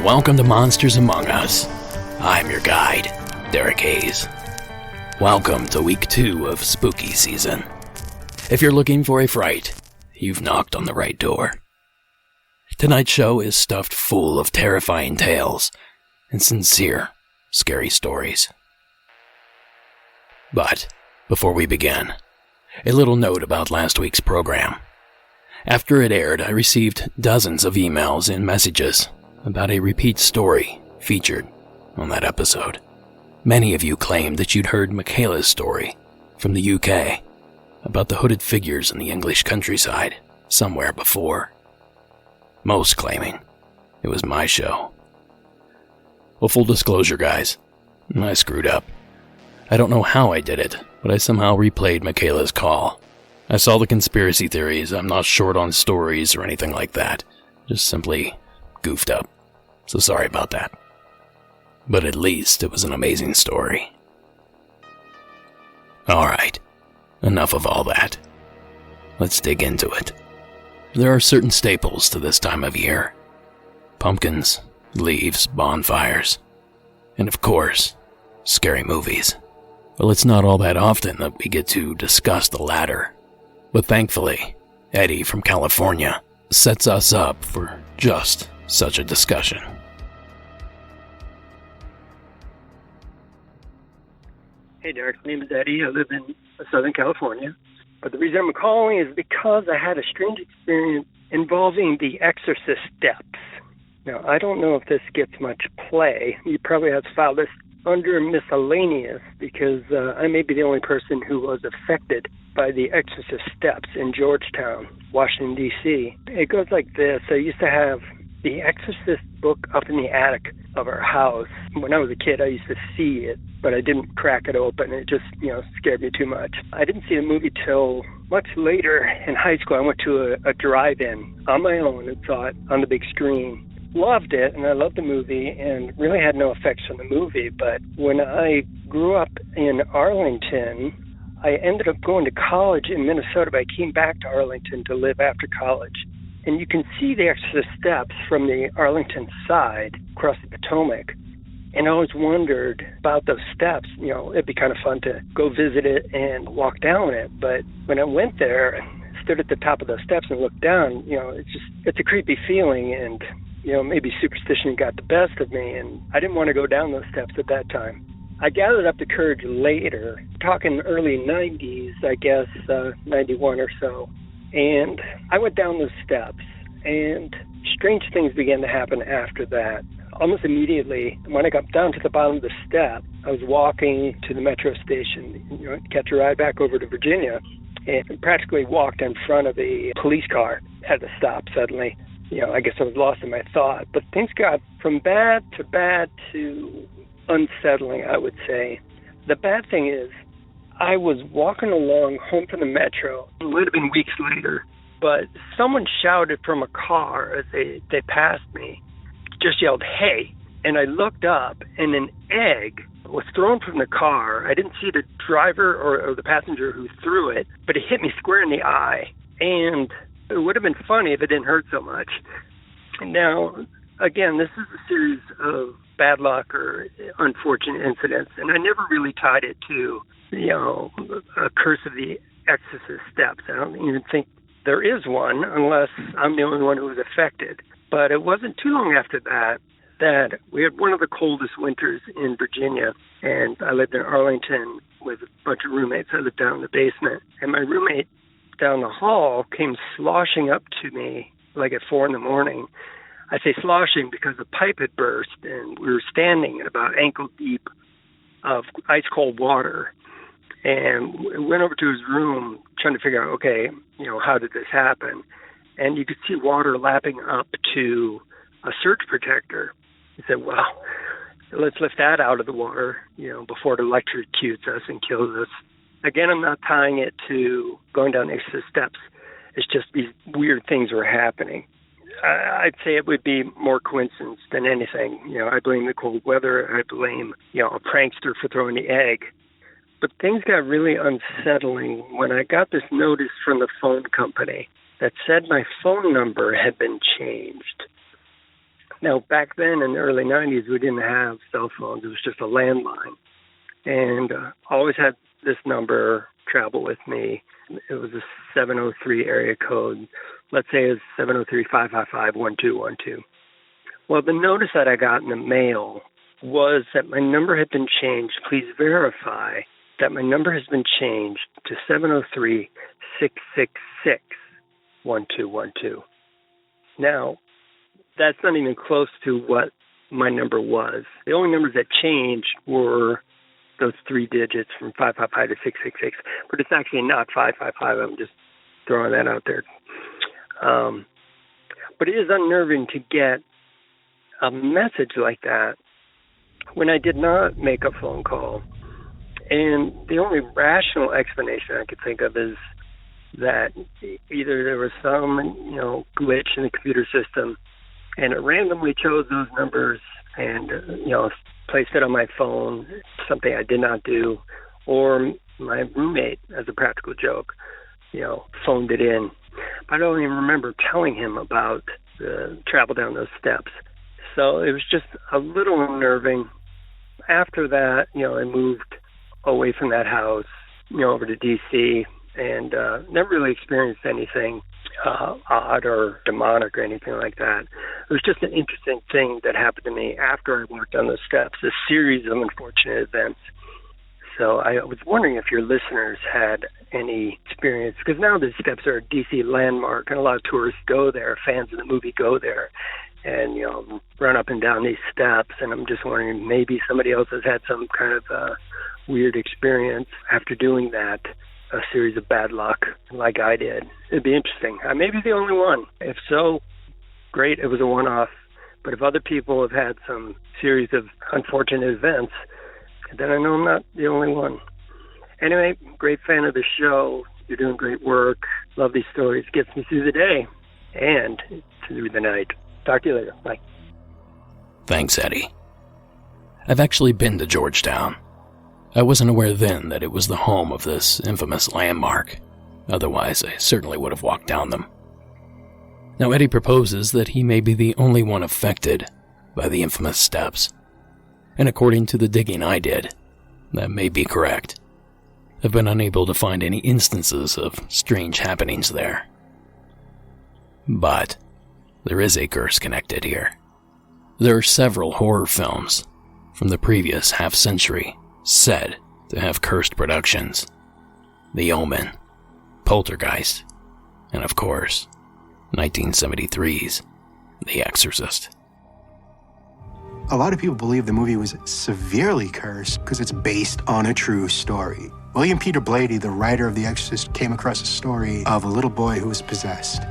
Welcome to Monsters Among Us. I'm your guide, Derek Hayes. Welcome to week 2 of spooky season. If you're looking for a fright, you've knocked on the right door. Tonight's show is stuffed full of terrifying tales and sincere, scary stories. But before we begin, a little note about last week's program. After it aired, I received dozens of emails and messages about a repeat story featured on that episode. Many of you claimed that you'd heard Michaela's story from the UK about the hooded figures in the English countryside somewhere before. Most claiming it was my show. Well, full disclosure, guys, I screwed up. I don't know how I did it, but I somehow replayed Michaela's call. I saw the conspiracy theories. I'm not short on stories or anything like that. Just simply goofed up. So sorry about that. But at least it was an amazing story. Alright, enough of all that. Let's dig into it. There are certain staples to this time of year. Pumpkins, leaves, bonfires, and of course, scary movies. Well, it's not all that often that we get to discuss the latter. But thankfully, Eddie from California sets us up for just such a discussion. Hey Derek, my name is Eddie. I live in Southern California. But the reason I'm calling is because I had a strange experience involving the Exorcist steps. Now, I don't know if this gets much play. You probably have to file this under miscellaneous because I may be the only person who was affected by the Exorcist steps in Georgetown, Washington, D.C. It goes like this. I used to have the Exorcist book up in the attic of our house. When I was a kid, I used to see it, but I didn't crack it open. It just, scared me too much. I didn't see the movie till much later in high school. I went to a drive-in on my own and saw it on the big screen. Loved it, and I loved the movie, and really had no effects from the movie. But when I grew up in Arlington, I ended up going to college in Minnesota, but I came back to Arlington to live after college. And you can see the Exorcist steps from the Arlington side across the Potomac. And I always wondered about those steps. It'd be kind of fun to go visit it and walk down it. But when I went there and stood at the top of those steps and looked down, it's a creepy feeling. And maybe superstition got the best of me, and I didn't want to go down those steps at that time. I gathered up the courage later, talking early 90s, I guess, 91 or so, and I went down those steps, and strange things began to happen after that. Almost immediately, when I got down to the bottom of the step, I was walking to the metro station, to catch a ride back over to Virginia, and practically walked in front of a police car. Had to stop suddenly. I guess I was lost in my thought. But things got from bad to unsettling, I would say. The bad thing is, I was walking along home from the metro. It would have been weeks later. But someone shouted from a car as they passed me, just yelled, "Hey!" And I looked up, and an egg was thrown from the car. I didn't see the driver or the passenger who threw it, but it hit me square in the eye. And it would have been funny if it didn't hurt so much. Now, again, this is a series of bad luck or unfortunate incidents, and I never really tied it to, a curse of the Exorcist steps. I don't even think there is one unless I'm the only one who was affected. But it wasn't too long after that we had one of the coldest winters in Virginia, and I lived in Arlington with a bunch of roommates. I lived down in the basement, and my roommate down the hall came sloshing up to me like at 4 a.m. I say sloshing because the pipe had burst and we were standing in about ankle deep of ice cold water. And we went over to his room trying to figure out, okay, how did this happen? And you could see water lapping up to a surge protector. He said, well, let's lift that out of the water, before it electrocutes us and kills us. Again, I'm not tying it to going down the steps. It's just these weird things were happening. I'd say it would be more coincidence than anything. I blame the cold weather. I blame, a prankster for throwing the egg. But things got really unsettling when I got this notice from the phone company that said my phone number had been changed. Now, back then in the early 90s, we didn't have cell phones. It was just a landline. And I always had this number travel with me. It was a 703 area code. Let's say it's 703-555-1212. Well, the notice that I got in the mail was that my number had been changed. Please verify that my number has been changed to 703-666-1212. Now, that's not even close to what my number was. The only numbers that changed were those 3 digits from 555 to 666, but it's actually not 555. I'm just throwing that out there. But it is unnerving to get a message like that when I did not make a phone call. And the only rational explanation I could think of is that either there was some, glitch in the computer system, and it randomly chose those numbers and, placed it on my phone, something I did not do, or my roommate, as a practical joke, phoned it in. But I don't even remember telling him about the travel down those steps. So it was just a little unnerving. After that, I moved away from that house, over to D.C., and never really experienced anything odd or demonic or anything like that. It was just an interesting thing that happened to me after I walked down those steps, a series of unfortunate events. So I was wondering if your listeners had any experience, because now the steps are a D.C. landmark, and a lot of tourists go there, fans of the movie go there, and, run up and down these steps, and I'm just wondering maybe somebody else has had some kind of weird experience after doing that, a series of bad luck like I did. It'd be interesting. I may be the only one. If so, great, it was a one-off. But if other people have had some series of unfortunate events, then I know I'm not the only one. Anyway, great fan of the show. You're doing great work. Love these stories. Gets me through the day and through the night. Talk to you later. Bye. Thanks, Eddie. I've actually been to Georgetown. I wasn't aware then that it was the home of this infamous landmark. Otherwise, I certainly would have walked down them. Now, Eddie proposes that he may be the only one affected by the infamous steps. And according to the digging I did, that may be correct. I've been unable to find any instances of strange happenings there. But there is a curse connected here. There are several horror films from the previous half-century said to have cursed productions. The Omen, Poltergeist, and of course, 1973's The Exorcist. A lot of people believe the movie was severely cursed because it's based on a true story. William Peter Blatty, the writer of The Exorcist, came across a story of a little boy who was possessed.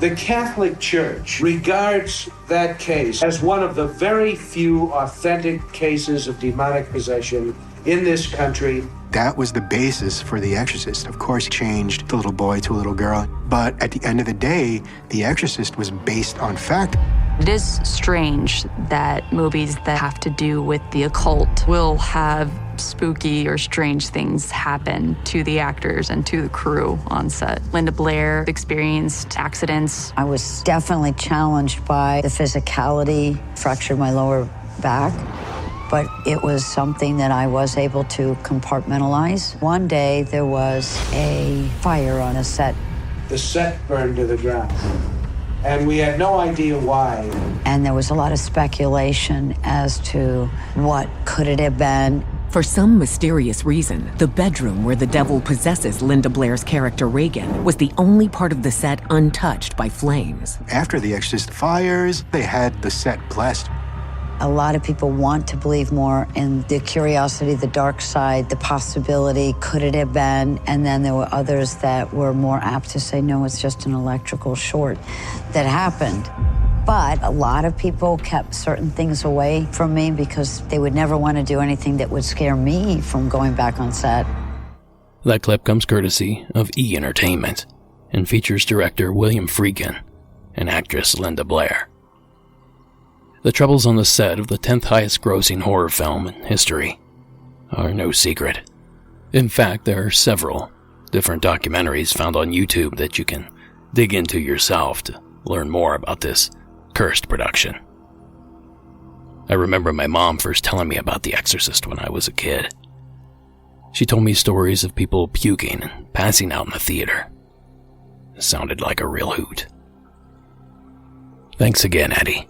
The Catholic Church regards that case as one of the very few authentic cases of demonic possession in this country. That was the basis for The Exorcist. Of course, he changed the little boy to a little girl. But at the end of the day, The Exorcist was based on fact. It is strange that movies that have to do with the occult will have spooky or strange things happen to the actors and to the crew on set. Linda Blair experienced accidents. I was definitely challenged by the physicality, fractured my lower back, but it was something that I was able to compartmentalize. One day there was a fire on a set. The set burned to the ground, and we had no idea why. And there was a lot of speculation as to what could it have been. For some mysterious reason, the bedroom where the devil possesses Linda Blair's character Reagan was the only part of the set untouched by flames. After The Exorcist fires, they had the set blessed. A lot of people want to believe more in the curiosity, the dark side, the possibility, could it have been? And then there were others that were more apt to say, no, it's just an electrical short that happened. But a lot of people kept certain things away from me because they would never want to do anything that would scare me from going back on set. That clip comes courtesy of E! Entertainment and features director William Friedkin and actress Linda Blair. The troubles on the set of the 10th highest grossing horror film in history are no secret. In fact, there are several different documentaries found on YouTube that you can dig into yourself to learn more about this cursed production. I remember my mom first telling me about The Exorcist when I was a kid. She told me stories of people puking and passing out in the theater. It sounded like a real hoot. Thanks again, Eddie.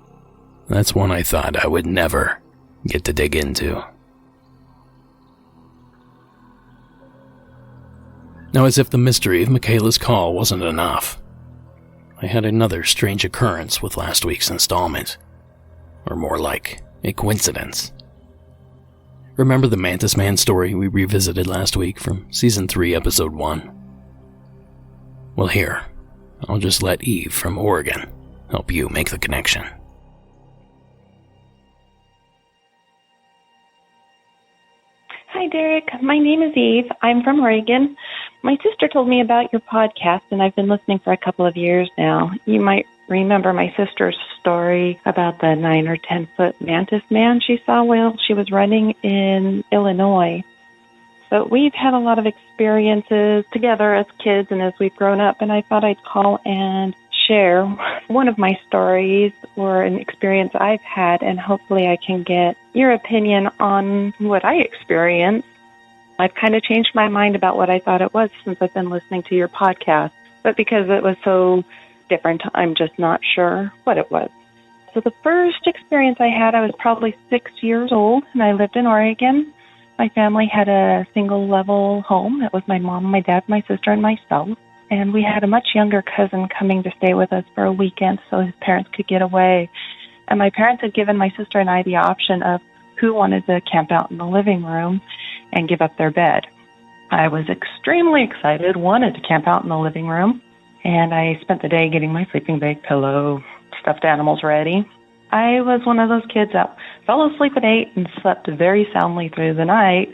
That's one I thought I would never get to dig into. Now, as if the mystery of Michaela's call wasn't enough, I had another strange occurrence with last week's installment. Or more like a coincidence. Remember the Mantis Man story we revisited last week from Season 3, Episode 1? Well, here, I'll just let Eve from Oregon help you make the connection. Hi, Derek. My name is Eve. I'm from Oregon. My sister told me about your podcast, and I've been listening for a couple of years now. You might remember my sister's story about the 9 or 10-foot mantis man she saw while she was running in Illinois. But we've had a lot of experiences together as kids and as we've grown up, and I thought I'd call and share one of my stories or an experience I've had, and hopefully I can get your opinion on what I experienced. I've kind of changed my mind about what I thought it was since I've been listening to your podcast, but because it was so different, I'm just not sure what it was. So the first experience I had, I was probably 6 years old, and I lived in Oregon. My family had a single-level home. It was my mom, my dad, my sister, and myself. And we had a much younger cousin coming to stay with us for a weekend so his parents could get away. And my parents had given my sister and I the option of who wanted to camp out in the living room and give up their bed. I was extremely excited, wanted to camp out in the living room, and I spent the day getting my sleeping bag, pillow, stuffed animals ready. I was one of those kids that fell asleep at 8 and slept very soundly through the night,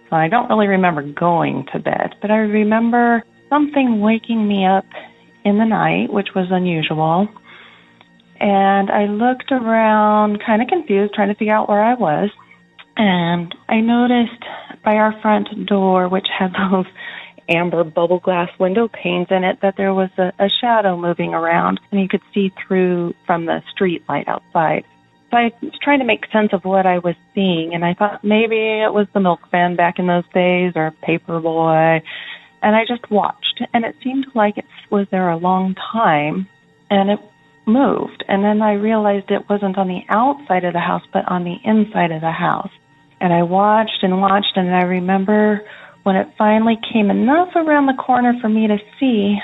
so I don't really remember going to bed, but I remember something waking me up in the night, which was unusual, and I looked around kind of confused, trying to figure out where I was, and I noticed by our front door, which had those amber bubble glass window panes in it, that there was a shadow moving around, and you could see through from the street light outside. So I was trying to make sense of what I was seeing, and I thought maybe it was the milkman back in those days or a paper boy, and I just watched, and it seemed like it was there a long time, and it moved, and then I realized it wasn't on the outside of the house, but on the inside of the house. And I watched, and I remember when it finally came enough around the corner for me to see,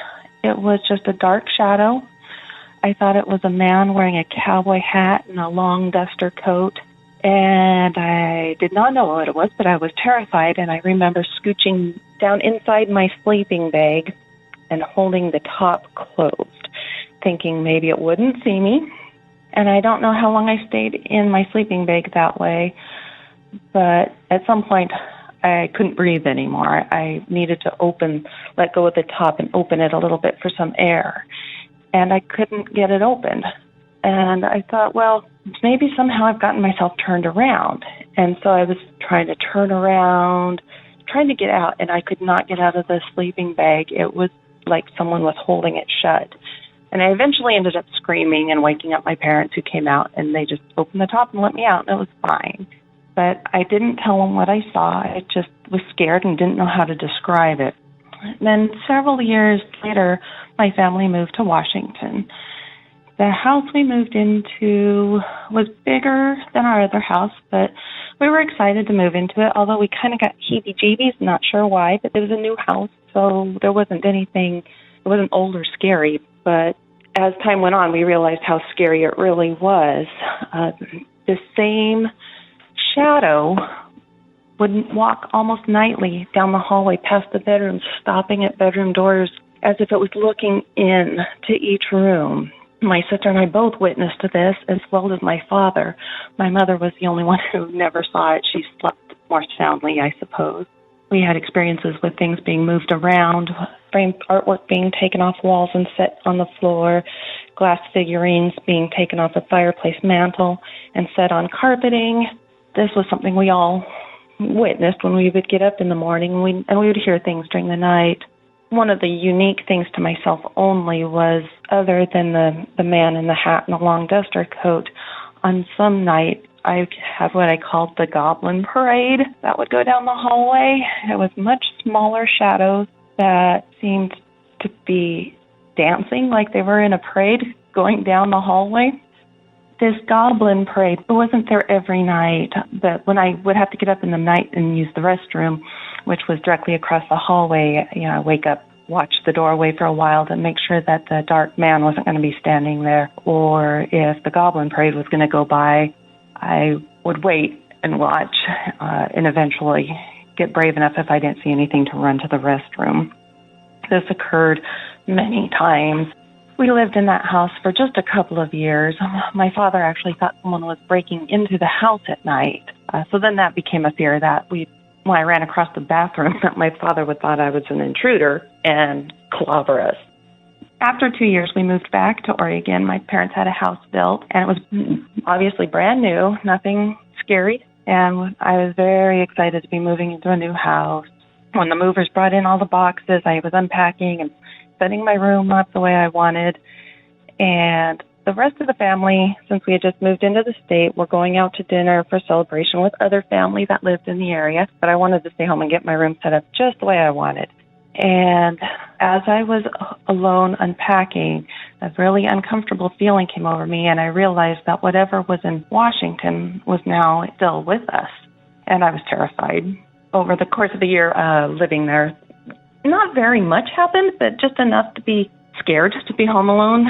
it was just a dark shadow. I thought it was a man wearing a cowboy hat and a long duster coat, and I did not know what it was, but I was terrified, and I remember scooching down inside my sleeping bag and holding the top closed, thinking maybe it wouldn't see me. And I don't know how long I stayed in my sleeping bag that way, but at some point I couldn't breathe anymore. I needed to let go of the top and open it a little bit for some air. And I couldn't get it opened. And I thought, well, maybe somehow I've gotten myself turned around. And so I was trying to turn around, trying to get out, and I could not get out of the sleeping bag. It was like someone was holding it shut. And I eventually ended up screaming and waking up my parents, who came out, and they just opened the top and let me out, and it was fine. But I didn't tell them what I saw. I just was scared and didn't know how to describe it. Then several years later, my family moved to Washington. The house we moved into was bigger than our other house, but we were excited to move into it, although we kind of got heebie-jeebies, not sure why, but it was a new house, so there wasn't anything, it wasn't old or scary. But as time went on, we realized how scary it really was. The same shadow would walk almost nightly down the hallway past the bedrooms, stopping at bedroom doors as if it was looking in to each room. My sister and I both witnessed this, as well as my father. My mother was the only one who never saw it. She slept more soundly, I suppose. We had experiences with things being moved around, framed artwork being taken off walls and set on the floor, glass figurines being taken off a fireplace mantle and set on carpeting. This was something we all witnessed when we would get up in the morning, and we would hear things during the night. One of the unique things to myself only was, other than the man in the hat and the long duster coat, on some night I have what I called the Goblin Parade that would go down the hallway. It was much smaller shadows that seemed to be dancing like they were in a parade going down the hallway. This Goblin Parade, it wasn't there every night, but when I would have to get up in the night and use the restroom, which was directly across the hallway, I wake up, watch the doorway for a while to make sure that the dark man wasn't going to be standing there, or if the Goblin Parade was going to go by, I would wait and watch and eventually get brave enough if I didn't see anything to run to the restroom. This occurred many times. We lived in that house for just a couple of years. My father actually thought someone was breaking into the house at night. So then that became a fear that when I ran across the bathroom, that my father would thought I was an intruder and clobber us. After 2 years, we moved back to Oregon. My parents had a house built, and it was obviously brand new, nothing scary. And I was very excited to be moving into a new house. When the movers brought in all the boxes, I was unpacking and setting my room up the way I wanted. And the rest of the family, since we had just moved into the state, were going out to dinner for celebration with other family that lived in the area. But I wanted to stay home and get my room set up just the way I wanted. And as I was alone unpacking, a really uncomfortable feeling came over me, and I realized that whatever was in Washington was now still with us. And I was terrified. Over the course of the year living there, not very much happened, but just enough to be scared to be home alone.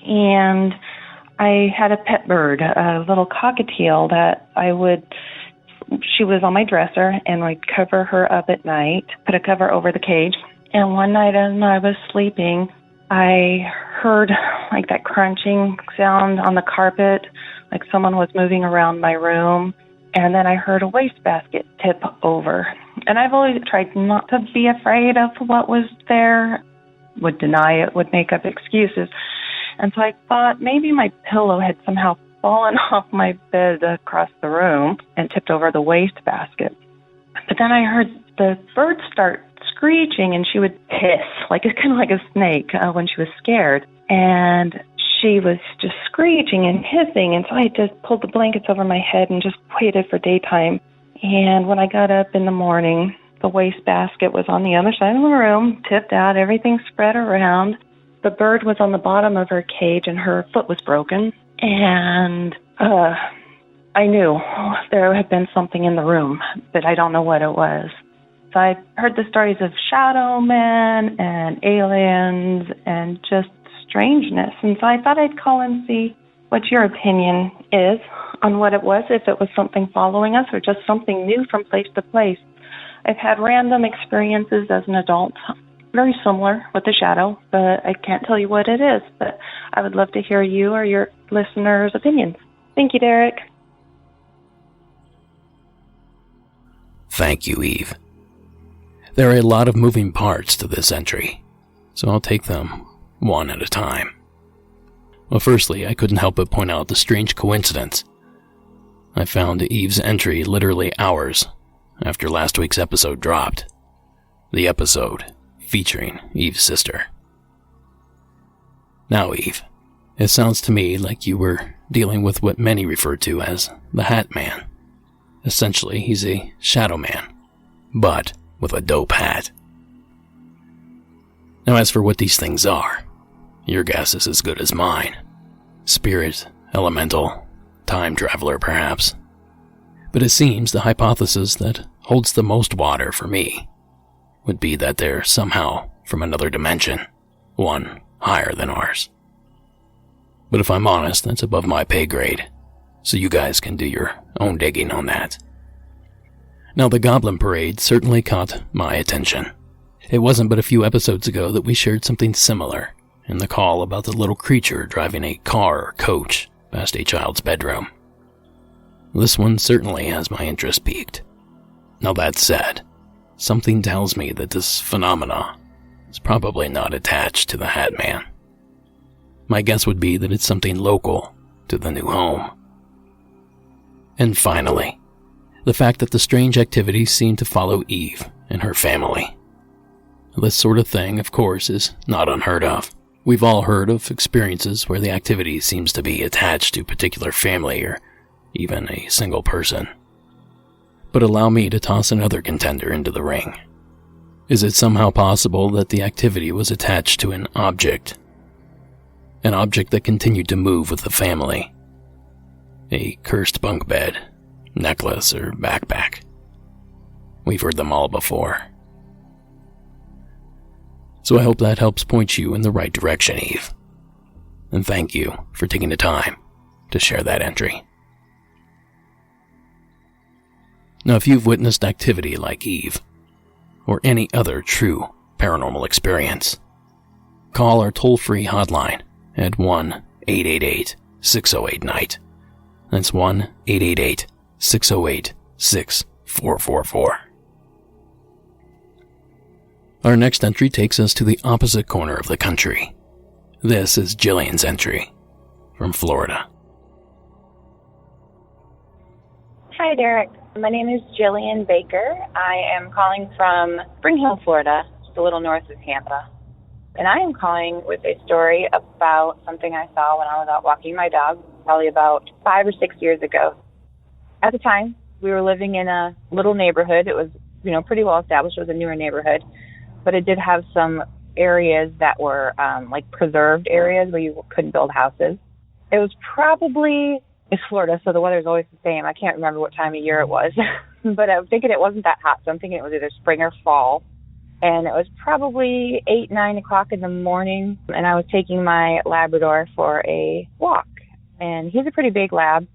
And I had a pet bird, a little cockatiel that she was on my dresser, and I'd cover her up at night, put a cover over the cage. And one night as I was sleeping, I heard like that crunching sound on the carpet, like someone was moving around my room. And then I heard a wastebasket tip over. And I've always tried not to be afraid of what was there, would deny it, would make up excuses. And so I thought maybe my pillow had somehow fallen off my bed across the room and tipped over the wastebasket. But then I heard the bird start screeching, and she would hiss, kind of like a snake when she was scared. And she was just screeching and hissing, and so I just pulled the blankets over my head and just waited for daytime. And when I got up in the morning, the wastebasket was on the other side of the room, tipped out, everything spread around. The bird was on the bottom of her cage, and her foot was broken. And I knew there had been something in the room, but I don't know what it was. So I heard the stories of shadow men and aliens and just strangeness. And so I thought I'd call and see what your opinion is on what it was, if it was something following us or just something new from place to place. I've had random experiences as an adult, very similar with the shadow, but I can't tell you what it is. But I would love to hear you or your listeners' opinions. Thank you, Derek. Thank you, Eve. There are a lot of moving parts to this entry, so I'll take them one at a time. Well, firstly, I couldn't help but point out the strange coincidence. I found Eve's entry literally hours after last week's episode dropped. The episode featuring Eve's sister. Now, Eve, it sounds to me like you were dealing with what many refer to as the Hat Man. Essentially, he's a shadow man, but with a dope hat. Now, as for what these things are, your guess is as good as mine. Spirit, elemental, time traveler perhaps. But it seems the hypothesis that holds the most water for me would be that they're somehow from another dimension, one higher than ours. But if I'm honest, that's above my pay grade, so you guys can do your own digging on that. Now, the Goblin Parade certainly caught my attention. It wasn't but a few episodes ago that we shared something similar in the call about the little creature driving a car or coach past a child's bedroom. This one certainly has my interest piqued. Now, that said, something tells me that this phenomena is probably not attached to the Hat Man. My guess would be that it's something local to the new home. And finally, the fact that the strange activities seem to follow Eve and her family. This sort of thing, of course, is not unheard of. We've all heard of experiences where the activity seems to be attached to a particular family or even a single person. But allow me to toss another contender into the ring. Is it somehow possible that the activity was attached to an object? An object that continued to move with the family? A cursed bunk bed, necklace, or backpack? We've heard them all before. So I hope that helps point you in the right direction, Eve. And thank you for taking the time to share that entry. Now, if you've witnessed activity like Eve, or any other true paranormal experience, call our toll-free hotline at 1-888-608-NIGHT. That's 1-888-608-6444. Our next entry takes us to the opposite corner of the country. This is Jillian's entry from Florida. Hi, Derek. My name is Jillian Baker. I am calling from Spring Hill, Florida, just a little north of Tampa. And I am calling with a story about something I saw when I was out walking my dog, probably about 5 or 6 years ago. At the time, we were living in a little neighborhood. It was, pretty well established. It was a newer neighborhood, but it did have some areas that were like preserved areas where you couldn't build houses. It was probably, it's Florida, so the weather's always the same. I can't remember what time of year it was, but I'm thinking it wasn't that hot, so I'm thinking it was either spring or fall. And it was probably 8, 9 o'clock in the morning, and I was taking my Labrador for a walk. And he's a pretty big lab.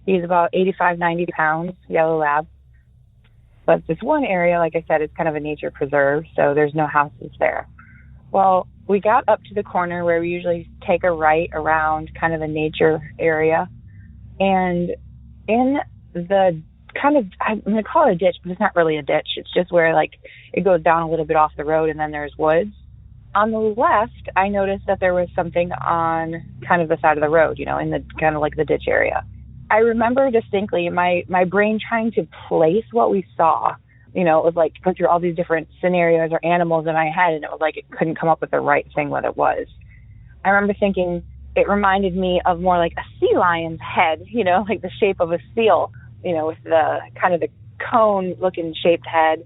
He's about 85, 90 pounds, yellow lab. But this one area, like I said, it's kind of a nature preserve, so there's no houses there. Well, we got up to the corner where we usually take a right around kind of a nature area. And in the kind of, I'm going to call it a ditch, but it's not really a ditch. It's just where, like, it goes down a little bit off the road and then there's woods. On the left, I noticed that there was something on kind of the side of the road, in the kind of like the ditch area. I remember distinctly my brain trying to place what we saw. It was like go through all these different scenarios or animals in my head, and it was like it couldn't come up with the right thing what it was. I remember thinking it reminded me of more like a sea lion's head, like the shape of a seal, with the kind of the cone-looking shaped head.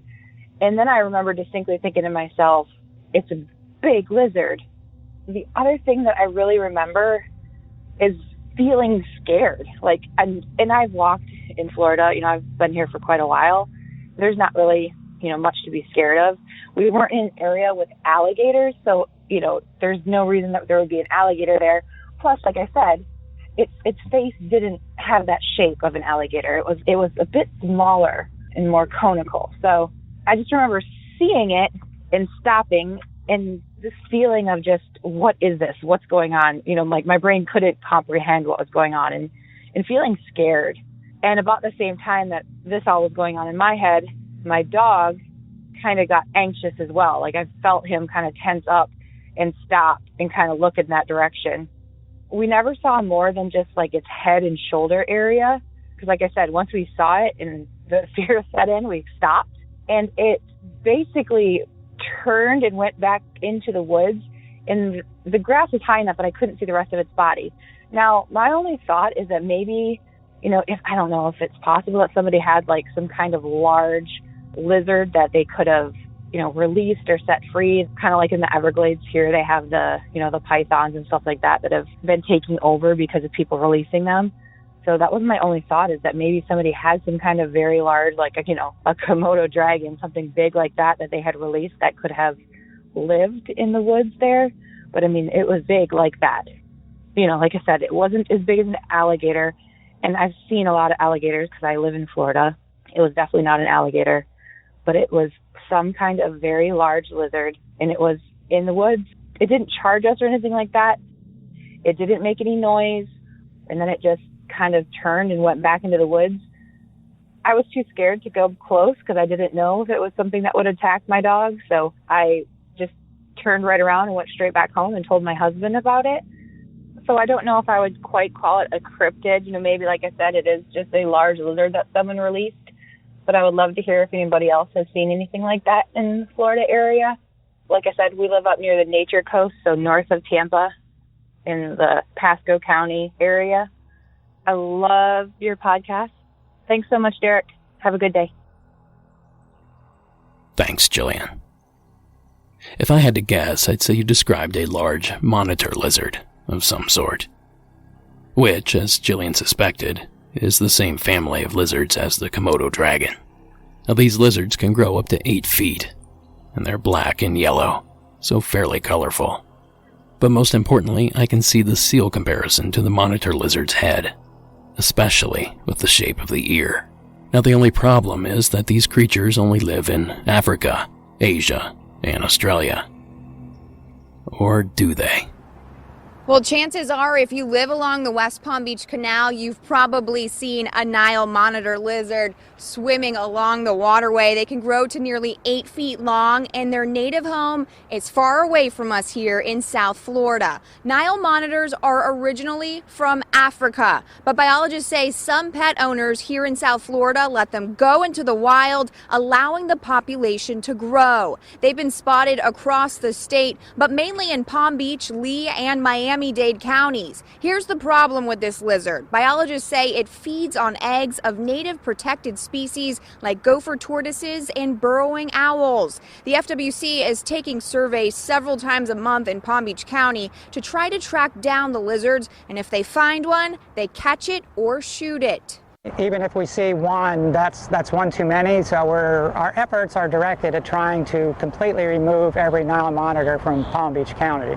And then I remember distinctly thinking to myself, it's a big lizard. The other thing that I really remember is feeling scared. And I've walked in Florida, I've been here for quite a while. There's not really, much to be scared of. We weren't in an area with alligators, so, there's no reason that there would be an alligator there. Plus, like I said, its face didn't have that shape of an alligator. It was a bit smaller and more conical. So I just remember seeing it and stopping and this feeling of just, what is this? What's going on? Like my brain couldn't comprehend what was going on and feeling scared. And about the same time that this all was going on in my head, my dog kind of got anxious as well. Like I felt him kind of tense up and stop and kind of look in that direction. We never saw more than just like its head and shoulder area. Because like I said, once we saw it and the fear set in, we stopped. And it basically turned and went back into the woods. And the grass was high enough that I couldn't see the rest of its body. Now, my only thought is that maybe, I don't know if it's possible that somebody had like some kind of large lizard that they could have, released or set free, kind of like in the Everglades here, they have the, the pythons and stuff like that have been taking over because of people releasing them. So that was my only thought, is that maybe somebody had some kind of very large, like, a Komodo dragon, something big like that they had released that could have lived in the woods there. But I mean, it was big like that. Like I said, it wasn't as big as an alligator. And I've seen a lot of alligators because I live in Florida. It was definitely not an alligator, but it was some kind of very large lizard, and it was in the woods. It didn't charge us or anything like that. It didn't make any noise, and then it just kind of turned and went back into the woods. I was too scared to go close because I didn't know if it was something that would attack my dog, so I just turned right around and went straight back home and told my husband about it. So I don't know if I would quite call it a cryptid. Maybe, like I said, it is just a large lizard that someone released. But I would love to hear if anybody else has seen anything like that in the Florida area. Like I said, we live up near the Nature Coast, so north of Tampa in the Pasco County area. I love your podcast. Thanks so much, Derek. Have a good day. Thanks, Jillian. If I had to guess, I'd say you described a large monitor lizard of some sort, which, as Jillian suspected, is the same family of lizards as the Komodo dragon. Now, these lizards can grow up to 8 feet, and they're black and yellow, so fairly colorful. But most importantly, I can see the seal comparison to the monitor lizard's head, especially with the shape of the ear. Now, the only problem is that these creatures only live in Africa, Asia, and Australia. Or do they? Well, chances are if you live along the West Palm Beach Canal, you've probably seen a Nile monitor lizard swimming along the waterway. They can grow to nearly 8 feet long, and their native home is far away from us here in South Florida. Nile monitors are originally from Africa, but biologists say some pet owners here in South Florida let them go into the wild, allowing the population to grow. They've been spotted across the state, but mainly in Palm Beach, Lee, and Miami-Dade counties. Here's the problem with this lizard. Biologists say it feeds on eggs of native protected species like gopher tortoises and burrowing owls. The FWC is taking surveys several times a month in Palm Beach County to try to track down the lizards, and if they find one, they catch it or shoot it. Even if we see one, that's one too many, so our efforts are directed at trying to completely remove every Nile monitor from Palm Beach County.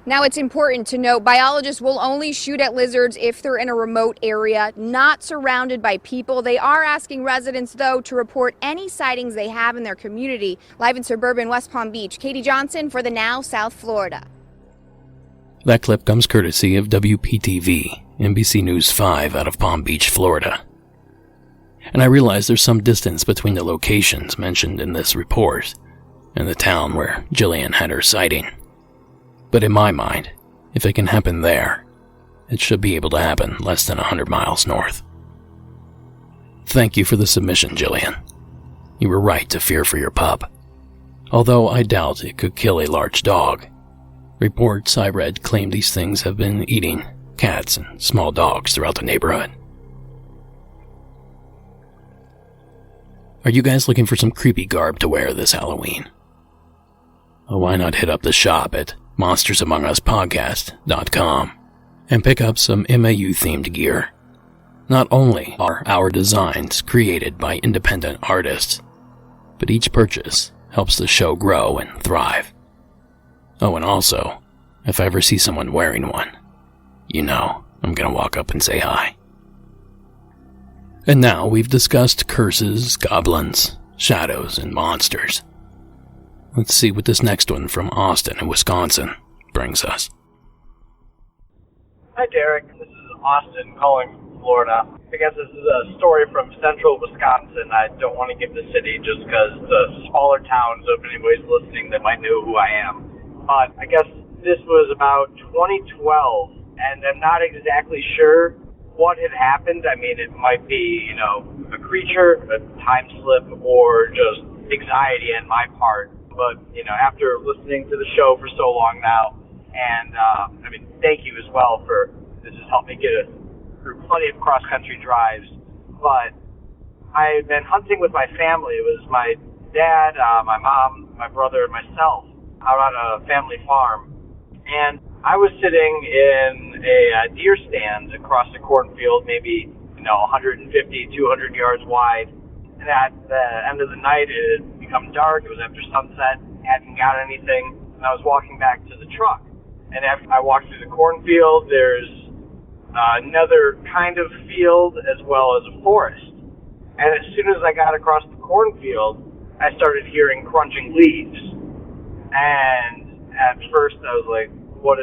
Now, it's important to note biologists will only shoot at lizards if they're in a remote area, not surrounded by people. They are asking residents, though, to report any sightings they have in their community. Live in suburban West Palm Beach, Katie Johnson for the Now, South Florida. That clip comes courtesy of WPTV, NBC News 5 out of Palm Beach, Florida. And I realize there's some distance between the locations mentioned in this report and the town where Jillian had her sighting. But in my mind, if it can happen there, it should be able to happen less than 100 miles north. Thank you for the submission, Jillian. You were right to fear for your pup, although I doubt it could kill a large dog. Reports I read claim these things have been eating cats and small dogs throughout the neighborhood. Are you guys looking for some creepy garb to wear this Halloween? Well, why not hit up the shop at monstersamonguspodcast.com and pick up some MAU-themed gear. Not only are our designs created by independent artists, but each purchase helps the show grow and thrive. Oh, and also, if I ever see someone wearing one, you know I'm gonna walk up and say hi. And now we've discussed curses, goblins, shadows, and monsters. Let's see what this next one from Austin in Wisconsin brings us. Hi, Derek. This is Austin calling from Florida. I guess this is a story from central Wisconsin. I don't want to give the city just because the smaller towns, so if anybody's listening, they might know who I am. But I guess this was about 2012, and I'm not exactly sure what had happened. I mean, it might be, a creature, a time slip, or just anxiety on my part. But, after listening to the show for so long now, and, thank you as well for, this has helped me get through plenty of cross-country drives. But I had been hunting with my family. It was my dad, my mom, my brother, and myself out on a family farm. And I was sitting in a deer stand across the cornfield, maybe, 150, 200 yards wide. And at the end of the night, it had become dark. It was after sunset. Hadn't got anything. And I was walking back to the truck. And after I walked through the cornfield, there's another kind of field as well as a forest. And as soon as I got across the cornfield, I started hearing crunching leaves. And at first, I was like,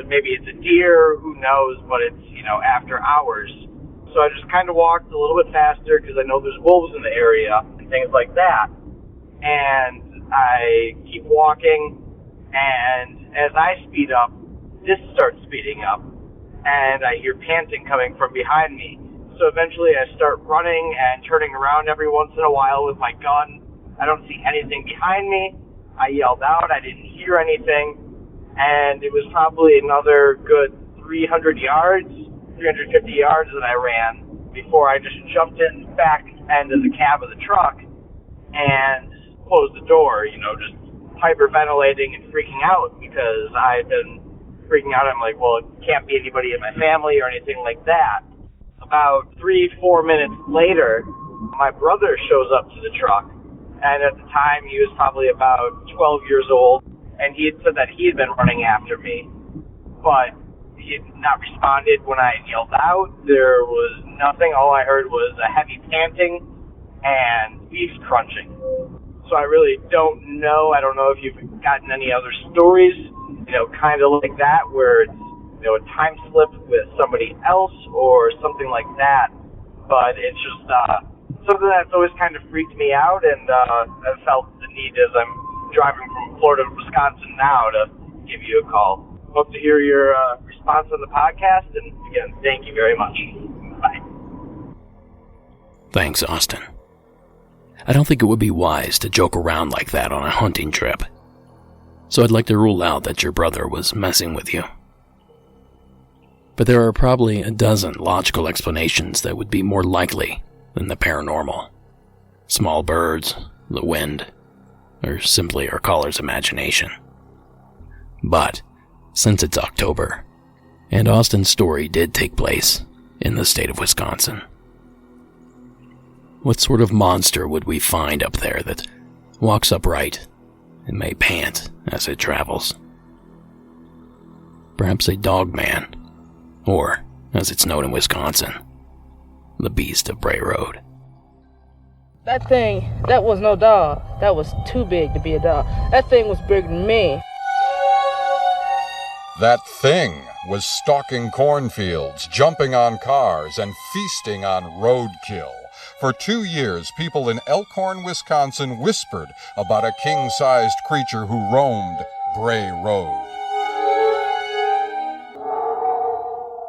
maybe it's a deer, who knows, but it's, after hours. So I just kind of walked a little bit faster because I know there's wolves in the area and things like that. And I keep walking, and as I speed up, this starts speeding up, and I hear panting coming from behind me. So eventually I start running and turning around every once in a while with my gun. I don't see anything behind me. I yelled out. I didn't hear anything. And it was probably another good 350 yards that I ran before I just jumped in the back end of the cab of the truck and closed the door, just hyperventilating and freaking out because I had been freaking out. I'm like, well, it can't be anybody in my family or anything like that. About 3-4 minutes later, my brother shows up to the truck, and at the time he was probably about 12 years old, and he had said that he had been running after me, but he had not responded when I yelled out. There was nothing. All I heard was a heavy panting and beef crunching. So I really don't know. I don't know if you've gotten any other stories, kind of like that, where it's, a time slip with somebody else or something like that. But it's just something that's always kind of freaked me out, and I felt the need as I'm driving from Florida to Wisconsin now to give you a call. Hope to hear your response on the podcast, and again, thank you very much. Bye. Thanks, Austin. I don't think it would be wise to joke around like that on a hunting trip, so I'd like to rule out that your brother was messing with you. But there are probably a dozen logical explanations that would be more likely than the paranormal. Small birds, the wind, or simply our caller's imagination. But since it's October, and Austin's story did take place in the state of Wisconsin, what sort of monster would we find up there that walks upright and may pant as it travels? Perhaps a dog man, or, as it's known in Wisconsin, the Beast of Bray Road. That thing, that was no dog. That was too big to be a dog. That thing was bigger than me. That thing was stalking cornfields, jumping on cars, and feasting on roadkill. For 2 years, people in Elkhorn, Wisconsin whispered about a king-sized creature who roamed Bray Road.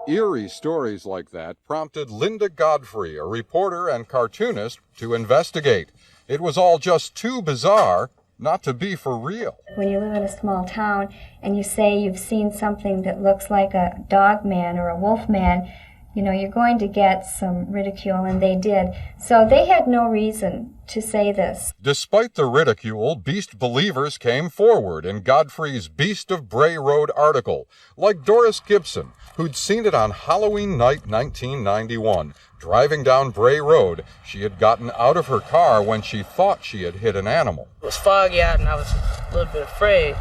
Eerie stories like that prompted Linda Godfrey, a reporter and cartoonist, to investigate. It was all just too bizarre not to be for real. When you live in a small town and you say you've seen something that looks like a dog man or a wolf man, you're going to get some ridicule, and they did. So they had no reason to say this. Despite the ridicule, Beast believers came forward in Godfrey's Beast of Bray Road article, like Doris Gibson, who'd seen it on Halloween night 1991. Driving down Bray Road, she had gotten out of her car when she thought she had hit an animal. It was foggy out, and I was a little bit afraid.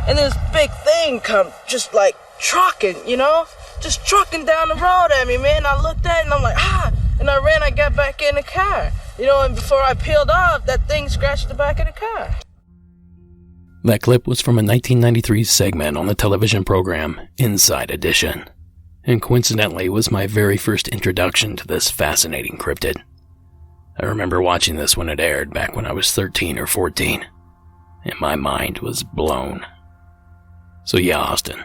And this big thing come just like trucking, just trucking down the road at me, man. I looked at it, and I'm like, and I ran, I got back in the car. And before I peeled off, that thing scratched the back of the car. That clip was from a 1993 segment on the television program Inside Edition, and coincidentally was my very first introduction to this fascinating cryptid. I remember watching this when it aired back when I was 13 or 14, and my mind was blown. So yeah, Austin,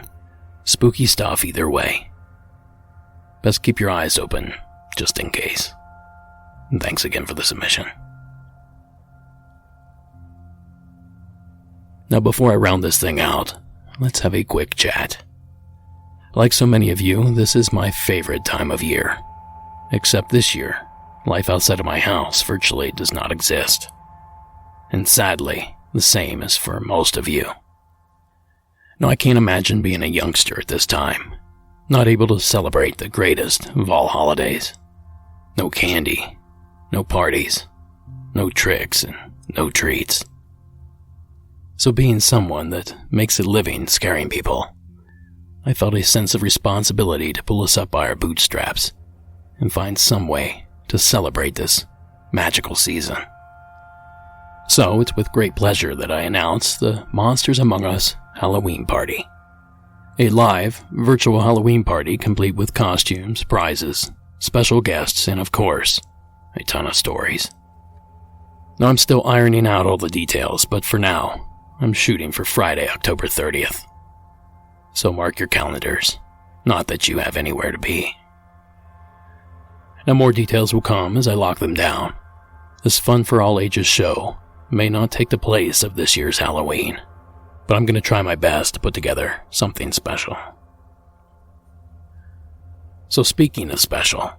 spooky stuff either way. Best keep your eyes open, just in case. And thanks again for the submission. Now before I round this thing out, let's have a quick chat. Like so many of you, this is my favorite time of year. Except this year, life outside of my house virtually does not exist. And sadly, the same is for most of you. Now I can't imagine being a youngster at this time, not able to celebrate the greatest of all holidays. No candy, no parties, no tricks, and no treats. So being someone that makes a living scaring people, I felt a sense of responsibility to pull us up by our bootstraps and find some way to celebrate this magical season. So it's with great pleasure that I announce the Monsters Among Us Halloween Party. A live, virtual Halloween party complete with costumes, prizes, special guests, and of course, a ton of stories. Now I'm still ironing out all the details, but for now, I'm shooting for Friday, October 30th. So mark your calendars, not that you have anywhere to be. Now more details will come as I lock them down. This fun for all ages show may not take the place of this year's Halloween, but I'm going to try my best to put together something special. So speaking of special,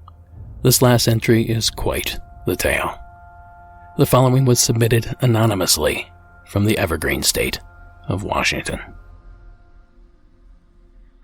This last entry is quite the tale. The following was submitted anonymously from the Evergreen State of Washington.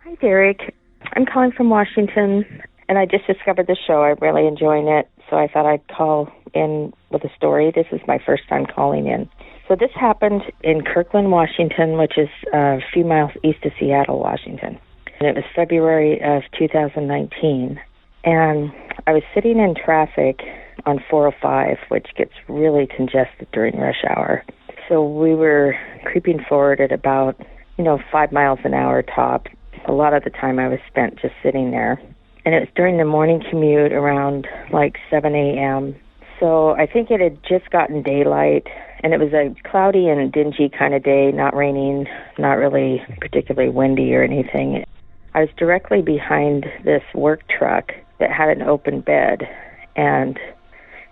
Hi, Derek. I'm calling from Washington, and I just discovered the show. I'm really enjoying it, so I thought I'd call in with a story. This is my first time calling in. So this happened in Kirkland, Washington, which is a few miles east of Seattle, Washington. And it was February of 2019. And I was sitting in traffic on 405, which gets really congested during rush hour. So we were creeping forward at about, 5 miles an hour top. A lot of the time I was spent just sitting there. And it was during the morning commute around like 7 a.m. So I think it had just gotten daylight, and it was a cloudy and dingy kind of day, not raining, not really particularly windy or anything. I was directly behind this work truck that had an open bed, and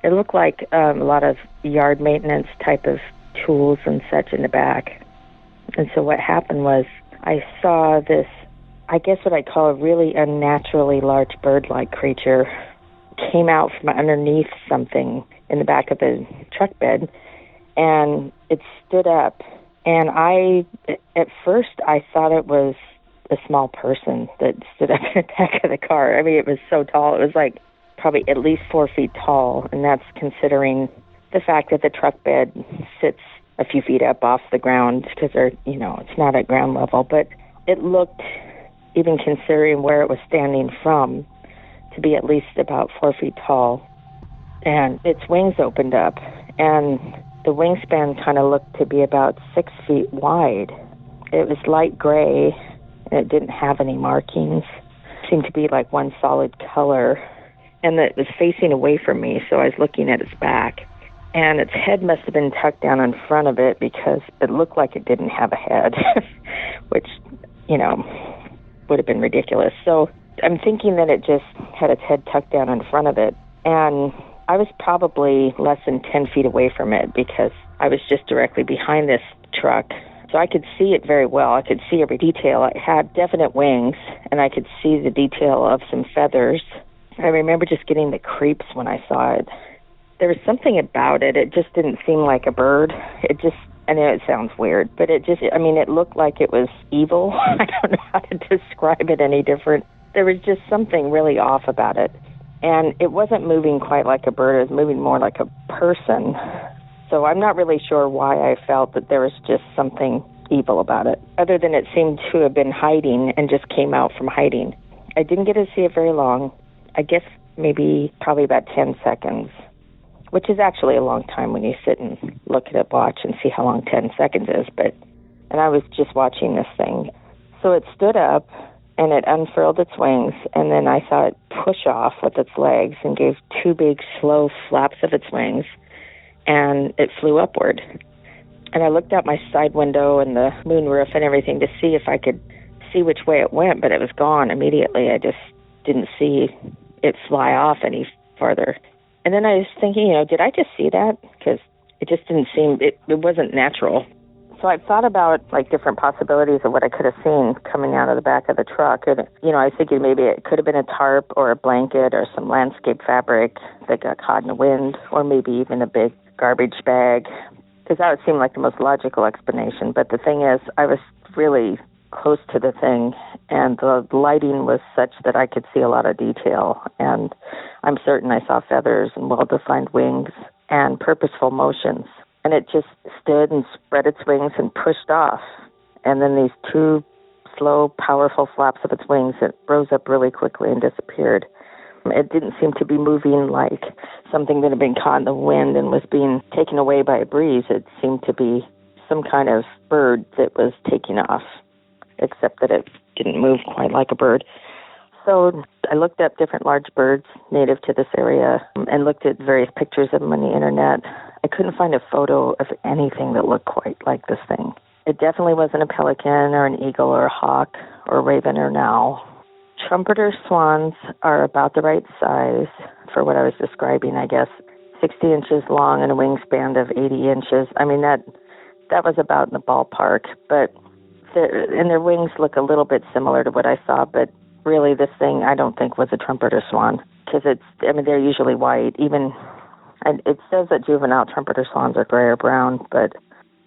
it looked like a lot of yard maintenance type of tools and such in the back. And so what happened was I saw this, I guess what I call a really unnaturally large bird-like creature came out from underneath something in the back of the truck bed, and it stood up. And at first I thought it was a small person that stood up in the back of the car. I mean, it was so tall. It was like probably at least 4 feet tall, and that's considering the fact that the truck bed sits a few feet up off the ground because it's not at ground level. But it looked, even considering where it was standing from, to be at least about 4 feet tall. And its wings opened up, and the wingspan kind of looked to be about 6 feet wide. It was light gray, and it didn't have any markings. It seemed to be like one solid color, and it was facing away from me, so I was looking at its back. And its head must have been tucked down in front of it because it looked like it didn't have a head, which, would have been ridiculous. So I'm thinking that it just had its head tucked down in front of it. And I was probably less than 10 feet away from it because I was just directly behind this truck. So I could see it very well. I could see every detail. It had definite wings, and I could see the detail of some feathers. I remember just getting the creeps when I saw it. There was something about it. It just didn't seem like a bird. I know it sounds weird, but it looked like it was evil. I don't know how to describe it any different. There was just something really off about it. And it wasn't moving quite like a bird. It was moving more like a person. So I'm not really sure why I felt that there was just something evil about it, other than it seemed to have been hiding and just came out from hiding. I didn't get to see it very long. I guess probably about 10 seconds, which is actually a long time when you sit and look at a watch and see how long 10 seconds is. And I was just watching this thing. So it stood up, and it unfurled its wings, and then I saw it push off with its legs and gave 2 big, slow flaps of its wings, and it flew upward. And I looked out my side window and the moonroof and everything to see if I could see which way it went, but it was gone immediately. I just didn't see it fly off any farther. And then I was thinking, did I just see that? Because it just didn't seem, it wasn't natural. So I thought about different possibilities of what I could have seen coming out of the back of the truck. And, I was thinking maybe it could have been a tarp or a blanket or some landscape fabric that got caught in the wind, or maybe even a big garbage bag, because that would seem like the most logical explanation. But the thing is, I was really close to the thing, and the lighting was such that I could see a lot of detail. And I'm certain I saw feathers and well-defined wings and purposeful motions. And it just stood and spread its wings and pushed off. And then these 2 slow, powerful flaps of its wings, it rose up really quickly and disappeared. It didn't seem to be moving like something that had been caught in the wind and was being taken away by a breeze. It seemed to be some kind of bird that was taking off, except that it didn't move quite like a bird. So I looked up different large birds native to this area and looked at various pictures of them on the internet. I couldn't find a photo of anything that looked quite like this thing. It definitely wasn't a pelican or an eagle or a hawk or a raven or an owl. Trumpeter swans are about the right size for what I was describing, I guess. 60 inches long and a wingspan of 80 inches. I mean, that was about in the ballpark. But their wings look a little bit similar to what I saw, but really this thing, I don't think was a trumpeter swan, because they're usually white. And it says that juvenile trumpeter swans are gray or brown, but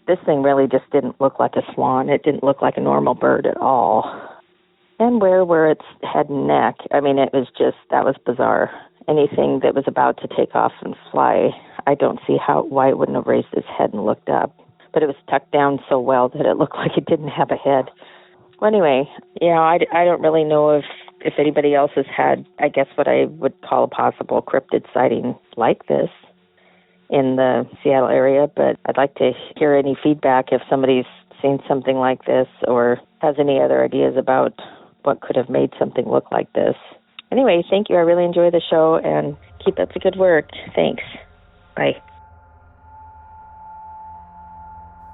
this thing really just didn't look like a swan. It didn't look like a normal bird at all. And where were its head and neck? That was bizarre. Anything that was about to take off and fly, I don't see why it wouldn't have raised its head and looked up. But it was tucked down so well that it looked like it didn't have a head. Well, anyway, I don't really know if anybody else has had, I guess, what I would call a possible cryptid sighting like this in the Seattle area, but I'd like to hear any feedback if somebody's seen something like this or has any other ideas about what could have made something look like this. Anyway, thank you. I really enjoy the show, and keep up the good work. Thanks. Bye.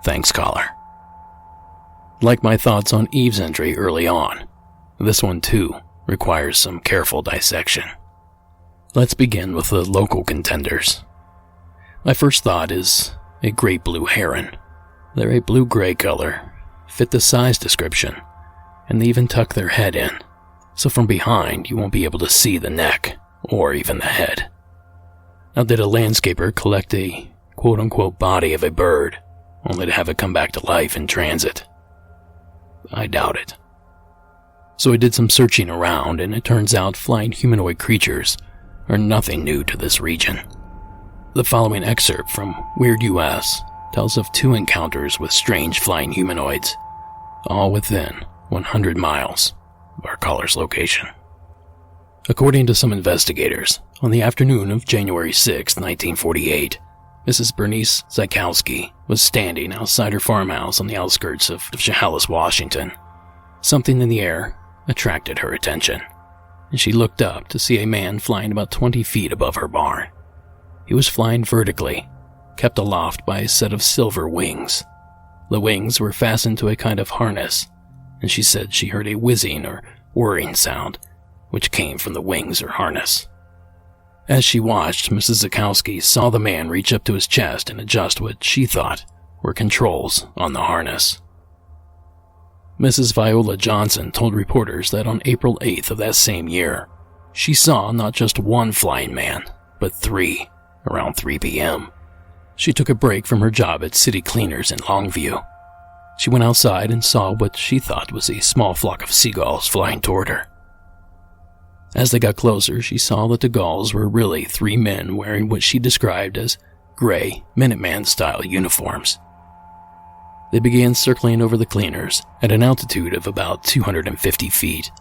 Thanks, caller. Like my thoughts on Eve's entry early on, this one too requires some careful dissection. Let's begin with the local contenders. My first thought is a great blue heron. They're a blue-gray color, fit the size description, and they even tuck their head in, so from behind you won't be able to see the neck or even the head. Now, did a landscaper collect a quote-unquote body of a bird only to have it come back to life in transit? I doubt it. So I did some searching around, and it turns out flying humanoid creatures are nothing new to this region. The following excerpt from Weird US tells of 2 encounters with strange flying humanoids, all within 100 miles of our caller's location. According to some investigators, on the afternoon of January 6, 1948, Mrs. Bernice Zykowski was standing outside her farmhouse on the outskirts of Chehalis, Washington. Something in the air attracted her attention, and she looked up to see a man flying about 20 feet above her barn. He was flying vertically, kept aloft by a set of silver wings. The wings were fastened to a kind of harness, and she said she heard a whizzing or whirring sound, which came from the wings or harness. As she watched, Mrs. Zykowski saw the man reach up to his chest and adjust what she thought were controls on the harness. Mrs. Viola Johnson told reporters that on April 8th of that same year, she saw not just one flying man, but 3, around 3 p.m. She took a break from her job at City Cleaners in Longview. She went outside and saw what she thought was a small flock of seagulls flying toward her. As they got closer, she saw that the gulls were really 3 men wearing what she described as gray Minuteman-style uniforms. They began circling over the cleaners at an altitude of about 250 feet.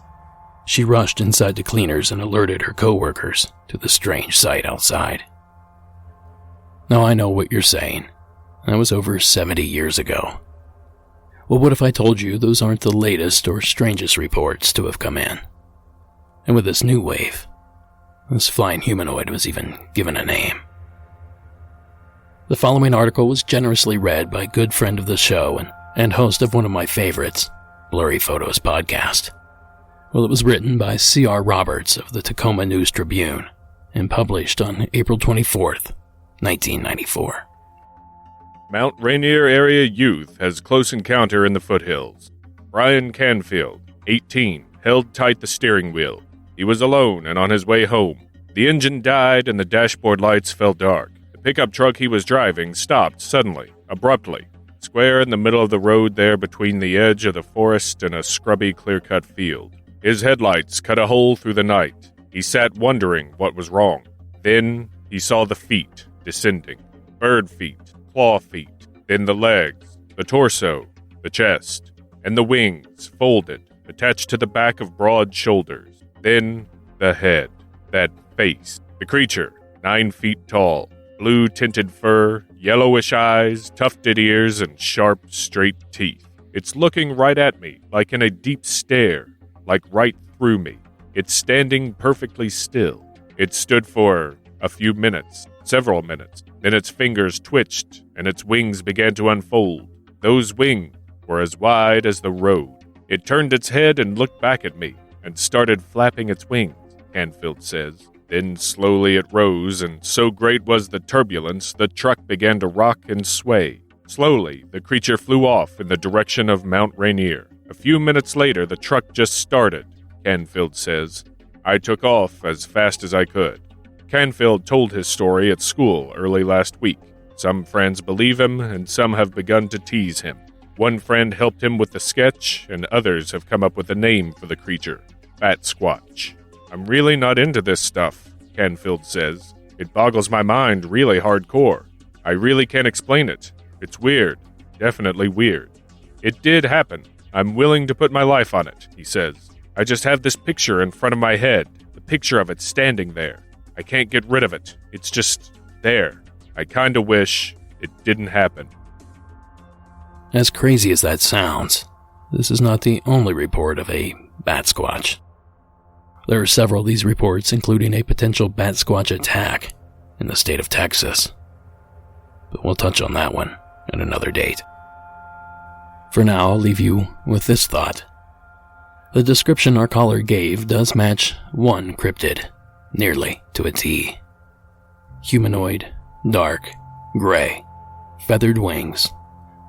She rushed inside the cleaners and alerted her co-workers to the strange sight outside. Now I know what you're saying. That was over 70 years ago. Well, what if I told you those aren't the latest or strangest reports to have come in? And with this new wave, this flying humanoid was even given a name. The following article was generously read by a good friend of the show and host of one of my favorites, Blurry Photos Podcast. Well, it was written by C.R. Roberts of the Tacoma News Tribune and published on April 24th, 1994. Mount Rainier area youth has close encounter in the foothills. Brian Canfield, 18, held tight the steering wheel. He was alone and on his way home. The engine died and the dashboard lights fell dark. The pickup truck he was driving stopped suddenly, abruptly, square in the middle of the road there between the edge of the forest and a scrubby, clear-cut field. His headlights cut a hole through the night. He sat wondering what was wrong. Then he saw the feet descending. Bird feet, claw feet, then the legs, the torso, the chest, and the wings folded, attached to the back of broad shoulders. Then the head, that face. The creature, 9 feet tall, blue-tinted fur, yellowish eyes, tufted ears, and sharp, straight teeth. It's looking right at me, like in a deep stare, like right through me. It's standing perfectly still. It stood for a few minutes, several minutes. Then its fingers twitched, and its wings began to unfold. Those wings were as wide as the road. It turned its head and looked back at me, and started flapping its wings, Canfield says. Then slowly it rose, and so great was the turbulence, the truck began to rock and sway. Slowly, the creature flew off in the direction of Mount Rainier. A few minutes later, the truck just started. Canfield says. I took off as fast as I could. Canfield told his story at school early last week. Some friends believe him, and some have begun to tease him. One friend helped him with the sketch, and others have come up with a name for the creature, Bat Squatch. I'm really not into this stuff, Canfield says. It boggles my mind really hardcore. I really can't explain it. It's weird. Definitely weird. It did happen. I'm willing to put my life on it, he says. I just have this picture in front of my head, the picture of it standing there. I can't get rid of it. It's just there. I kinda wish it didn't happen. As crazy as that sounds, this is not the only report of a Bat Squatch. There are several of these reports, including a potential Bat Squatch attack in the state of Texas. But we'll touch on that one at another date. For now, I'll leave you with this thought. The description our caller gave does match one cryptid, nearly to a T. Humanoid, dark, gray, feathered wings,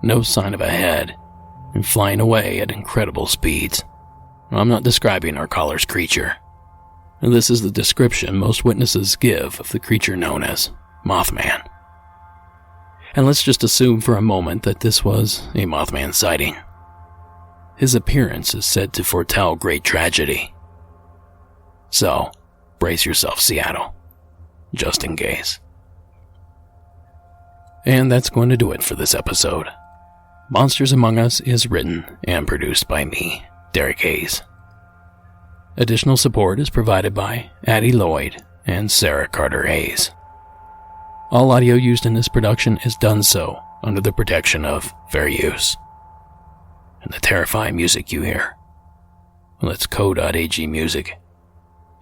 no sign of a head, and flying away at incredible speeds. I'm not describing our caller's creature. This is the description most witnesses give of the creature known as Mothman. And let's just assume for a moment that this was a Mothman sighting. His appearance is said to foretell great tragedy. So, brace yourself, Seattle, just in case. And that's going to do it for this episode. Monsters Among Us is written and produced by me, Derek Hayes. Additional support is provided by Addie Lloyd and Sarah Carter Hayes. All audio used in this production is done so under the protection of fair use. And the terrifying music you hear, well, it's Co.ag music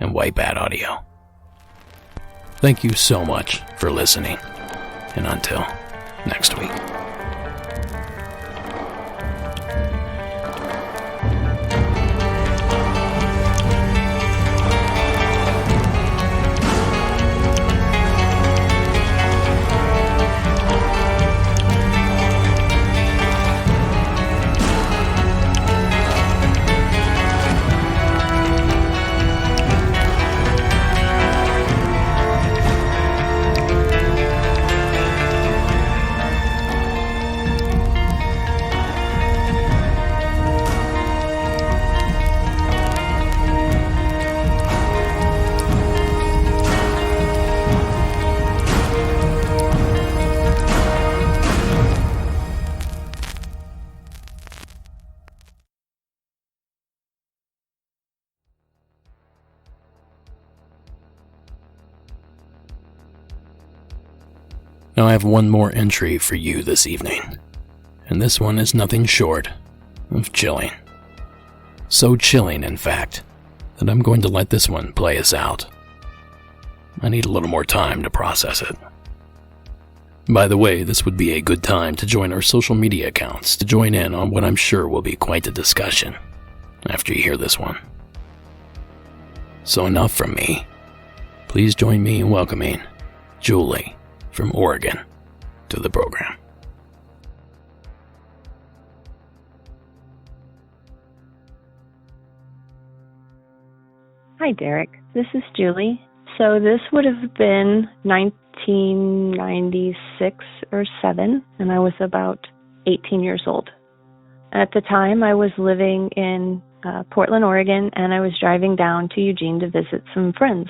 and White Bat Audio. Thank you so much for listening, and until next week. Now I have one more entry for you this evening, and this one is nothing short of chilling. So chilling, in fact, that I'm going to let this one play us out. I need a little more time to process it. By the way, this would be a good time to join our social media accounts to join in on what I'm sure will be quite a discussion after you hear this one. So enough from me. Please join me in welcoming Julie from Oregon to the program. Hi, Derek. This is Julie. So this would have been 1996 or 7, and I was about 18 years old. At the time, I was living in Portland, Oregon, and I was driving down to Eugene to visit some friends.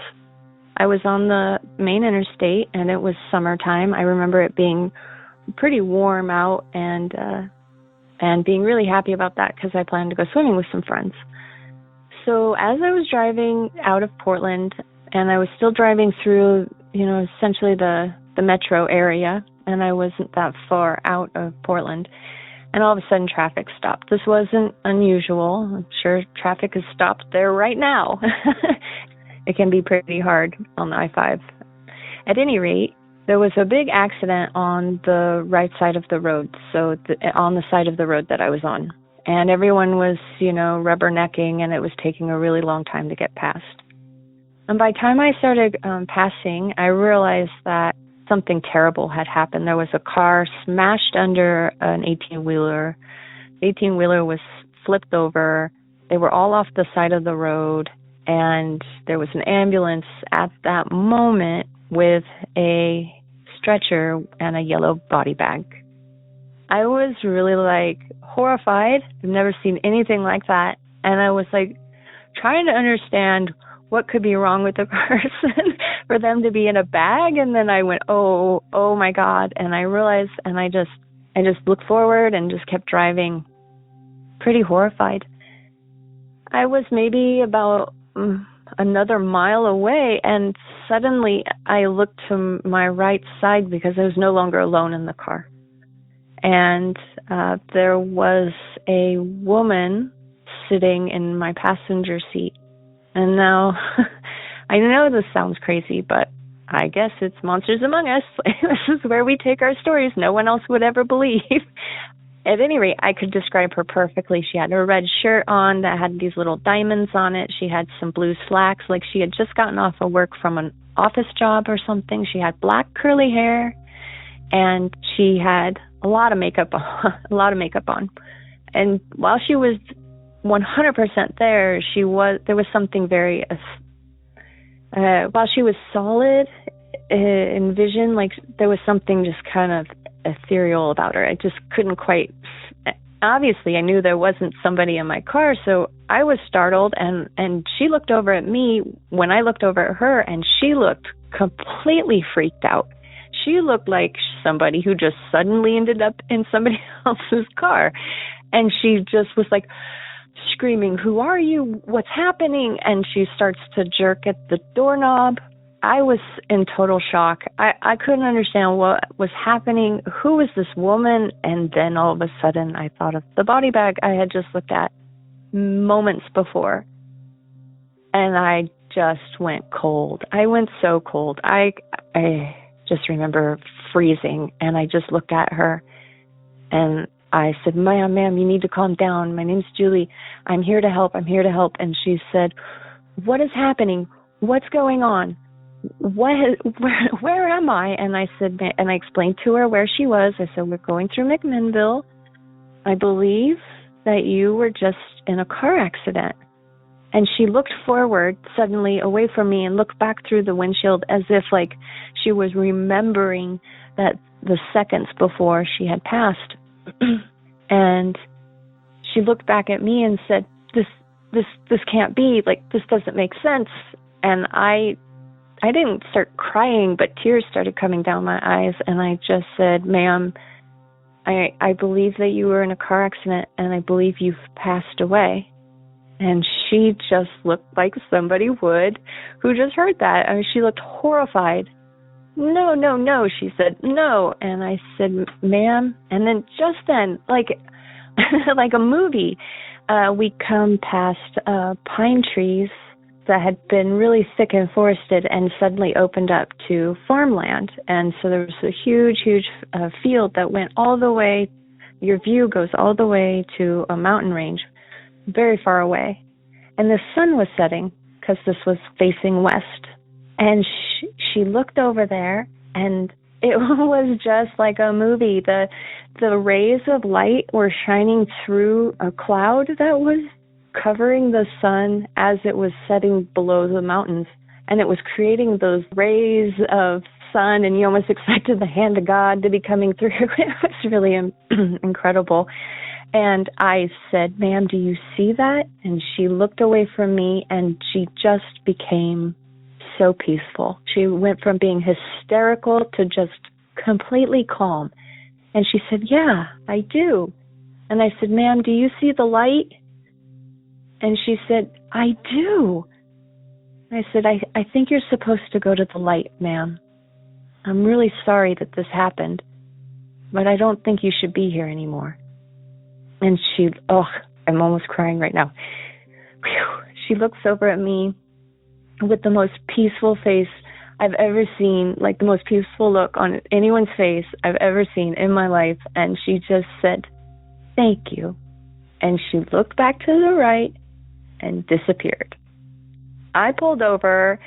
I was on the main interstate, and it was summertime. I remember it being pretty warm out, and being really happy about that because I planned to go swimming with some friends. So as I was driving out of Portland, and I was still driving through, essentially the metro area, and I wasn't that far out of Portland, and all of a sudden traffic stopped. This wasn't unusual. I'm sure traffic has stopped there right now. It can be pretty hard on the I-5. At any rate, there was a big accident on the right side of the road, so on the side of the road that I was on. And everyone was, rubbernecking, and it was taking a really long time to get past. And by the time I started passing, I realized that something terrible had happened. There was a car smashed under an 18-wheeler. The 18-wheeler was flipped over, They were all off the side of the road, and there was an ambulance at that moment with a stretcher and a yellow body bag. I was really like horrified. I've never seen anything like that. And I was like trying to understand what could be wrong with the person for them to be in a bag. And then I went, oh my God. And I realized, and I just looked forward and just kept driving, pretty horrified. I was maybe about another mile away, and suddenly I looked to my right side because I was no longer alone in the car. And there was a woman sitting in my passenger seat. And now, I know this sounds crazy, but I guess it's Monsters Among Us. This is where we take our stories no one else would ever believe. At any rate, I could describe her perfectly. She had a red shirt on that had these little diamonds on it. She had some blue slacks, like she had just gotten off of work from an office job or something. She had black curly hair, and she had a lot of makeup on. And while she was 100% there, there was something very while she was solid in vision, like there was something just kind of ethereal about her. I just couldn't quite. Obviously, I knew there wasn't somebody in my car, so I was startled. And she looked over at me when I looked over at her, and she looked completely freaked out. She looked like somebody who just suddenly ended up in somebody else's car, and she just was like screaming, "Who are you? What's happening?" And she starts to jerk at the doorknob. I was in total shock. I couldn't understand what was happening. Who was this woman? And then all of a sudden I thought of the body bag I had just looked at moments before. And I just went cold. I went so cold. I just remember freezing, and I just looked at her and I said, ma'am, you need to calm down. My name's Julie. I'm here to help. And she said, "What is happening? What's going on? Where am I?" And I said, and I explained to her where she was. I said, "We're going through McMinnville. I believe that you were just in a car accident." And she looked forward suddenly away from me and looked back through the windshield as if like she was remembering that the seconds before she had passed. And she looked back at me and said, this can't be, like, this doesn't make sense. And I didn't start crying, but tears started coming down my eyes. And I just said, "Ma'am, I believe that you were in a car accident, and I believe you've passed away." And she just looked like somebody would who just heard that. I mean, she looked horrified. No, she said, "No." And I said, "Ma'am." And then just then, like like a movie, we come past pine trees that had been really thick and forested and suddenly opened up to farmland. And so there was a huge field that went all the way, your view goes all the way to a mountain range, very far away. And the sun was setting because this was facing west. And she looked over there, and it was just like a movie. The rays of light were shining through a cloud that was covering the sun as it was setting below the mountains. And it was creating those rays of sun, and you almost expected the hand of God to be coming through. It was really incredible. And I said, "Ma'am, do you see that?" And she looked away from me, and she just became so peaceful. She went from being hysterical to just completely calm. And she said, "Yeah, I do." And I said, "Ma'am, do you see the light?" And she said, "I do." I said, I think you're supposed to go to the light, ma'am. I'm really sorry that this happened, but I don't think you should be here anymore." And I'm almost crying right now. She looks over at me with the most peaceful face I've ever seen, like the most peaceful look on anyone's face I've ever seen in my life. And she just said, "Thank you." And she looked back to the right and disappeared. I pulled over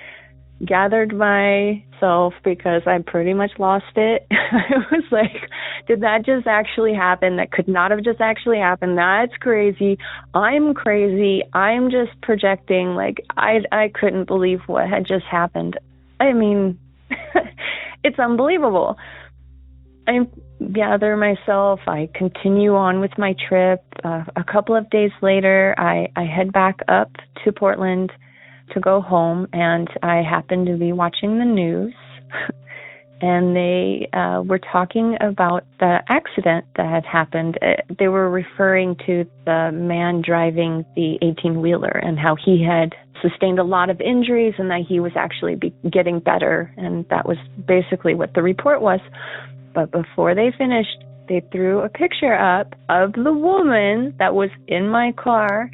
gathered myself because I pretty much lost it. I was like, did that just actually happen? That could not have just actually happened. That's crazy. I'm crazy. I'm just projecting. Like, I couldn't believe what had just happened. I mean, it's unbelievable. I gather myself. I continue on with my trip. A couple of days later, I head back up to Portland to go home, and I happened to be watching the news, and they were talking about the accident that had happened. They were referring to the man driving the 18-wheeler and how he had sustained a lot of injuries and that he was actually getting better, and that was basically what the report was. But before they finished, they threw a picture up of the woman that was in my car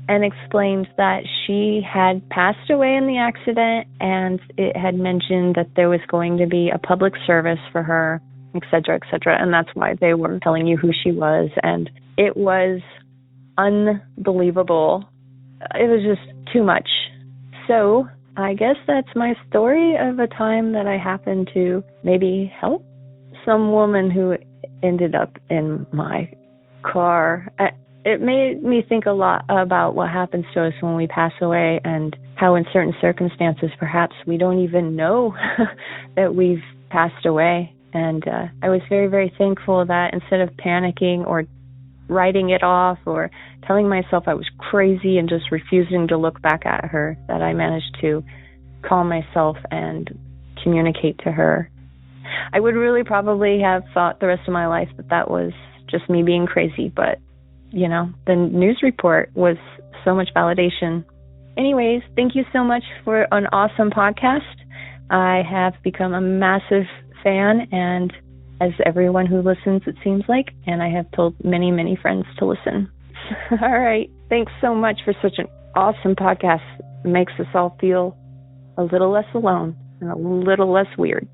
and explained that she had passed away in the accident, and it had mentioned that there was going to be a public service for her, et cetera, and that's why they were telling you who she was, and it was unbelievable. It was just too much. So I guess that's my story of a time that I happened to maybe help some woman who ended up in my car. It made me think a lot about what happens to us when we pass away, and how in certain circumstances perhaps we don't even know that we've passed away. And I was very, very thankful that instead of panicking or writing it off or telling myself I was crazy and just refusing to look back at her, that I managed to calm myself and communicate to her. I would really probably have thought the rest of my life that was just me being crazy, but you know, the news report was so much validation. Anyways, thank you so much for an awesome podcast. I have become a massive fan, and as everyone who listens, it seems like, and I have told many, many friends to listen. All right. Thanks so much for such an awesome podcast. It makes us all feel a little less alone and a little less weird.